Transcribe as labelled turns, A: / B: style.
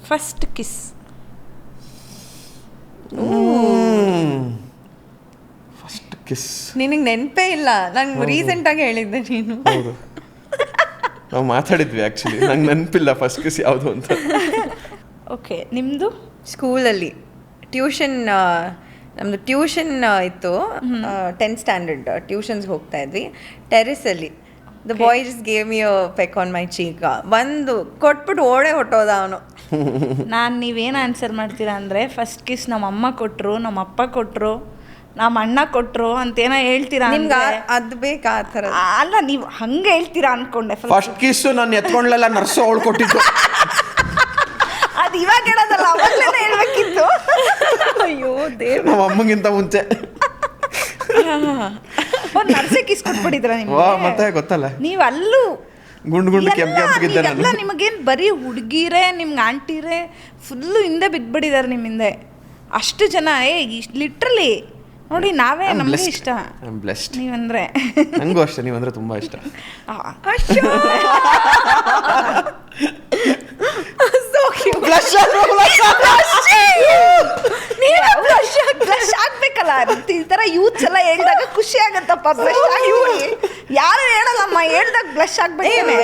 A: First kiss.
B: First kiss
C: ನಿನಗೆ ನೆನಪೇ ಇಲ್ಲ, ನಂಗೆ ರೀಸೆಂಟಾಗಿ ಹೇಳಿದ್ದೆ ನೀನು.
B: ಹೌದು, ನಾವು ಮಾತಾಡಿದ್ವಿ ಆ್ಯಕ್ಚುಲಿ, ನಂಗೆ ನೆನಪಿಲ್ಲ ಫಸ್ಟ್ ಕಿಸ್ ಯಾವುದು ಅಂತ.
A: ಓಕೆ, ನಿಮ್ಮದು?
C: ಸ್ಕೂಲಲ್ಲಿ ಟ್ಯೂಷನ್, ನಮ್ಮದು ಟ್ಯೂಷನ್ ಇತ್ತು, 10th ಸ್ಟ್ಯಾಂಡರ್ಡ್ ಟ್ಯೂಷನ್ಸ್ಗೆ ಹೋಗ್ತಾ ಇದ್ವಿ. ಟೆರೆಸಲ್ಲಿ the boy just gave me a peck on my cheek. ಬಂದು ಕೊಟ್ಬಿಟ್ಟು ಓಡೇ ಹೊಟ್ಟೋದ ಅವನು.
A: ನೀವೇನು ಆನ್ಸರ್ ಮಾಡ್ತೀರಾ ಅಂದರೆ, ಫಸ್ಟ್ ಕಿಸ್ ನಮ್ಮ ಅಮ್ಮ ಕೊಟ್ಟರು, ನಮ್ಮ ಅಪ್ಪ ಕೊಟ್ಟರು, ನಮ್ಮ ಅಣ್ಣ ಕೊಟ್ಟರು ಅಂತೇನೋ ಹೇಳ್ತೀರಾ.
C: ನಿಮ್ಗೆ ಅದು ಬೇಕಾ ಆ ಥರ?
A: ಅಲ್ಲ, ನೀವು ಹಂಗೆ ಹೇಳ್ತೀರಾ ಅಂದ್ಕೊಂಡೆ.
B: ಫಸ್ಟ್ ಕಿಸ್ಸು ನಾನು ಎತ್ಕೊಂಡ್ಲೆಲ್ಲ ನರ್ಸು ಅವಳು ಕೊಟ್ಟಿದ್ದು.
A: ಅದು ಇವಾಗ ಹೇಳೋದಲ್ಲ, ಅವಾಗಲೇ ಹೇಳ್ಬೇಕಿತ್ತು.
C: ಅಯ್ಯೋ ದೇವ್,
B: ನಮ್ಮ ಅಮ್ಮಗಿಂತ ಮುಂಚೆ.
A: ನರ್ಸೆ ಕಿಸ್ ಕೊಟ್ಬಿಟ್ಟಿದ್ರ ನಿಮ್ಗೆ?
B: ಮತ್ತೆ ಗೊತ್ತಲ್ಲ,
A: ನೀವು ಅಲ್ಲೂ
B: ಗುಂಡು ಗುಂಡು ಕೆಂಪಿದ್ದೆ ನಾನು.
A: ಎಲ್ಲ ನಿಮಗೇನು ಬರೀ ಹುಡುಗಿರೇ, ನಿಮ್ಗೆ ಆಂಟಿರೇ ಫುಲ್ಲು ಹಿಂದೆ ಬಿದ್ದುಬಿಟ್ಟಿದ್ದಾರೆ ನಿಮ್ಮ ಹಿಂದೆ. ಅಷ್ಟು ಜನ ಲಿಟ್ರಲಿ ನೋಡಿ. ನಾವೇ ನಮಗೆ ಇಷ್ಟ ನೀವಂದ್ರೆ.
B: ನಂಗೂ ಅಷ್ಟೇ, ನೀವಂದ್ರೆ ತುಂಬಾ ಇಷ್ಟ.
A: ಬ್ಲಶ್ ಆಗ್ಬೇಕಲ್ಲ, ಈ ಥರ ಯೂತ್ಸ್ ಎಲ್ಲ ಹೇಳ್ದಾಗ ಖುಷಿ ಆಗತ್ತಪ್ಪ. ಬ್ಲಶ್ ಆಗಿ ಯಾರು ಹೇಳಲ್ಲಮ್ಮ, ಹೇಳ್ದಾಗ ಬ್ಲಶ್ ಆಗ್ಬೇಕು.